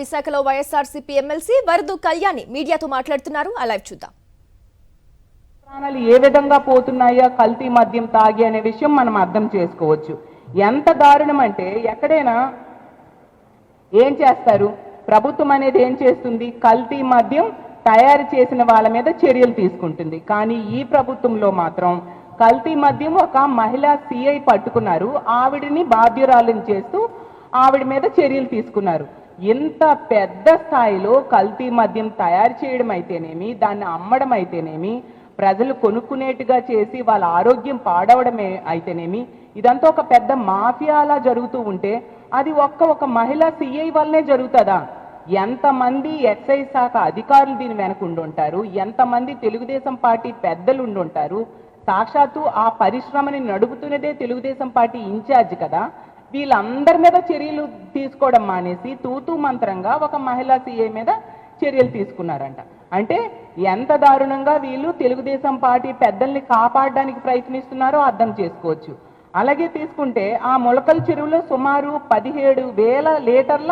విశాఖలో వైఎస్ఆర్సీపీ ఎమ్మెల్సీ వరదు కళ్యాణి మీడియాతో మాట్లాడుతున్నారు. ఆ లైవ్ చూద్దాం. ప్రాణాలు ఏ విధంగా పోతున్నాయో కల్తీ మద్యం తాగి అనే విషయం మనం అర్థం చేసుకోవచ్చు. ఎంత దారుణం అంటే ఎక్కడైనా ఏం చేస్తారు, ప్రభుత్వం అనేది ఏం చేస్తుంది, కల్తీ మద్యం తయారు చేసిన వాళ్ళ మీద చర్యలు తీసుకుంటుంది. కానీ ఈ ప్రభుత్వంలో మాత్రం కల్తీ మద్యం ఒక మహిళా సిఐ పట్టుకున్నారు, ఆవిడిని బాధ్యురాలను చేస్తూ ఆవిడ మీద చర్యలు తీసుకున్నారు. ఇంత పెద్ద స్థాయిలో కల్తీ మద్యం తయారు చేయడం అయితేనేమి, దాన్ని అమ్మడం అయితేనేమి, ప్రజలు కొనుక్కునేట్టుగా చేసి వాళ్ళ ఆరోగ్యం పాడవడమే అయితేనేమి, ఇదంతా ఒక పెద్ద మాఫియాలా జరుగుతూ ఉంటే అది ఒక మహిళా సిఐ వల్లనే జరుగుతుందా? ఎంతమంది ఎక్సైజ్ శాఖ అధికారులు దీని వెనక ఉండుంటారు, ఎంతమంది తెలుగుదేశం పార్టీ పెద్దలు ఉండుంటారు. సాక్షాత్తు ఆ పరిశ్రమని నడుపుతున్నదే తెలుగుదేశం పార్టీ ఇన్ఛార్జ్ కదా. వీళ్ళందరి మీద చర్యలు తీసుకోవడం మానేసి తూతూ మంత్రంగా ఒక మహిళా సిఐ మీద చర్యలు తీసుకున్నారంట. అంటే ఎంత దారుణంగా వీళ్ళు తెలుగుదేశం పార్టీ పెద్దల్ని కాపాడడానికి ప్రయత్నిస్తున్నారో అర్థం చేసుకోవచ్చు. అలాగే తీసుకుంటే ఆ మొలకల చెరువులో సుమారు 17,000 లీటర్ల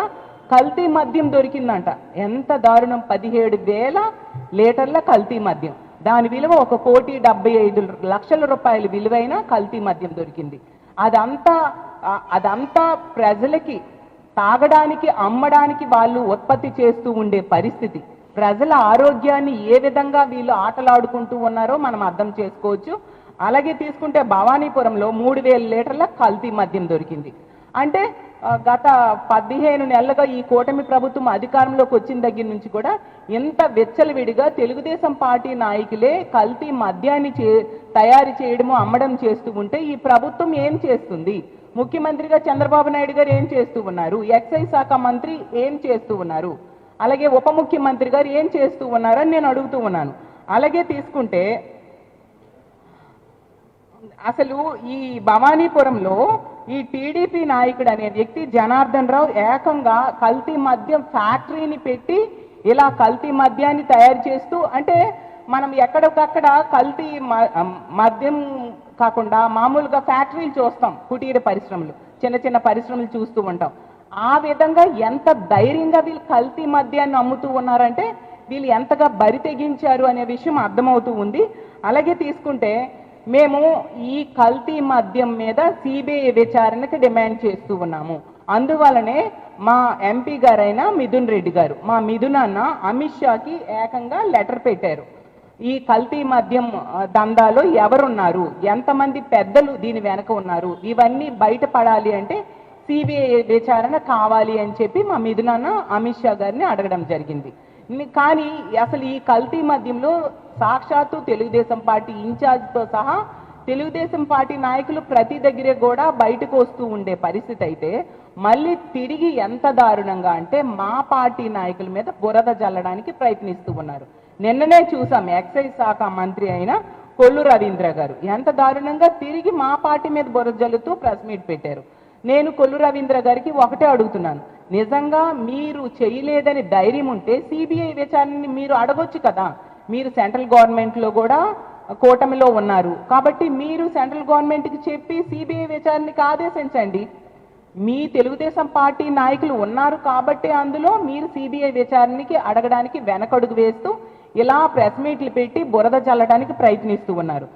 కల్తీ మద్యం దొరికిందంట. ఎంత దారుణం! 17,000 లీటర్ల కల్తీ మద్యం, దాని విలువ 1,75,00,000 రూపాయలు విలువైన కల్తీ మద్యం దొరికింది. అదంతా ప్రజలకి తాగడానికి అమ్మడానికి వాళ్ళు ఉత్పత్తి చేస్తూ ఉండే పరిస్థితి. ప్రజల ఆరోగ్యాన్ని ఏ విధంగా వీళ్ళు ఆటలాడుకుంటూ ఉన్నారో మనం అర్థం చేసుకోవచ్చు. అలాగే తీసుకుంటే భవానీపురంలో 3,000 లీటర్ల కల్తీ మద్యం దొరికింది. అంటే గత 15 నెలలుగా ఈ కూటమి ప్రభుత్వం అధికారంలోకి వచ్చిన దగ్గర నుంచి కూడా ఎంత విచ్చలవిడిగా తెలుగుదేశం పార్టీ నాయకులే కల్తీ మద్యాన్ని తయారు చేయడము అమ్మడం చేస్తూ ఉంటే ఈ ప్రభుత్వం ఏం చేస్తుంది? ముఖ్యమంత్రిగా చంద్రబాబు నాయుడు గారు ఏం చేస్తూ ఉన్నారు? ఎక్సైజ్ శాఖ మంత్రి ఏం చేస్తూ ఉన్నారు? అలాగే ఉప ముఖ్యమంత్రి గారు ఏం చేస్తూ ఉన్నారని నేను అడుగుతూ ఉన్నాను. అలాగే తీసుకుంటే అసలు ఈ భవానీపురంలో ఈ టీడీపీ నాయకుడు అనే వ్యక్తి జనార్దన్ రావు ఏకంగా కల్తీ మద్యం ఫ్యాక్టరీని పెట్టి ఇలా కల్తీ మద్యాన్ని తయారు చేస్తూ, అంటే మనం ఎక్కడికక్కడ కల్తీ మద్యం కాకుండా మామూలుగా ఫ్యాక్టరీలు చూస్తాం, కుటీర పరిశ్రమలు, చిన్న చిన్న పరిశ్రమలు చూస్తూ ఉంటాం. ఆ విధంగా ఎంత ధైర్యంగా వీళ్ళు కల్తీ మద్యాన్ని అమ్ముతూ ఉన్నారంటే వీళ్ళు ఎంతగా బరి తెగించారు అనే విషయం అర్థమవుతూ ఉంది. అలాగే తీసుకుంటే మేము ఈ కల్తీ మద్యం మీద సిబిఐ విచారణకు డిమాండ్ చేస్తూ ఉన్నాము. అందువలనే మా ఎంపీ గారైన మిథున్ రెడ్డి గారు, మా మిథున్ అన్న అమిత్ షాకి ఏకంగా లెటర్ పెట్టారు. ఈ కల్తీ మద్యం దందాలో ఎవరున్నారు, ఎంతమంది పెద్దలు దీని వెనక ఉన్నారు, ఇవన్నీ బయటపడాలి అంటే సిబిఐ విచారణ కావాలి అని చెప్పి మా మిథున్ అన్న అమిత్ షా గారిని అడగడం జరిగింది. కానీ అసలు ఈ కల్తీ మద్యంలో సాక్షాత్తు తెలుగుదేశం పార్టీ ఇన్ఛార్జ్తో సహా తెలుగుదేశం పార్టీ నాయకులు ప్రతి దగ్గరే కూడా బయటకు వస్తూ ఉండే పరిస్థితి అయితే మళ్ళీ తిరిగి ఎంత దారుణంగా అంటే మా పార్టీ నాయకుల మీద బురద జల్లడానికి ప్రయత్నిస్తూ ఉన్నారు. నిన్ననే చూసాం ఎక్సైజ్ శాఖ మంత్రి అయిన కొల్లు రవీంద్ర గారు ఎంత దారుణంగా తిరిగి మా పార్టీ మీద బురద జల్లుతూ ప్రెస్ మీట్ పెట్టారు. నేను కొల్లు రవీంద్ర గారికి ఒకటే అడుగుతున్నాను, నిజంగా మీరు చేయలేదని ధైర్యం ఉంటే సిబిఐ విచారణని మీరు అడగొచ్చు కదా. మీరు సెంట్రల్ గవర్నమెంట్లో కూడా కూటమిలో ఉన్నారు కాబట్టి మీరు సెంట్రల్ గవర్నమెంట్కి చెప్పి సిబిఐ విచారణకి ఆదేశించండి. మీ తెలుగుదేశం పార్టీ నాయకులు ఉన్నారు కాబట్టి అందులో మీరు సిబిఐ విచారణకి అడగడానికి వెనకడుగు వేస్తూ ఇలా ప్రెస్ మీట్లు పెట్టి బురద చల్లడానికి ప్రయత్నిస్తూ ఉన్నారు.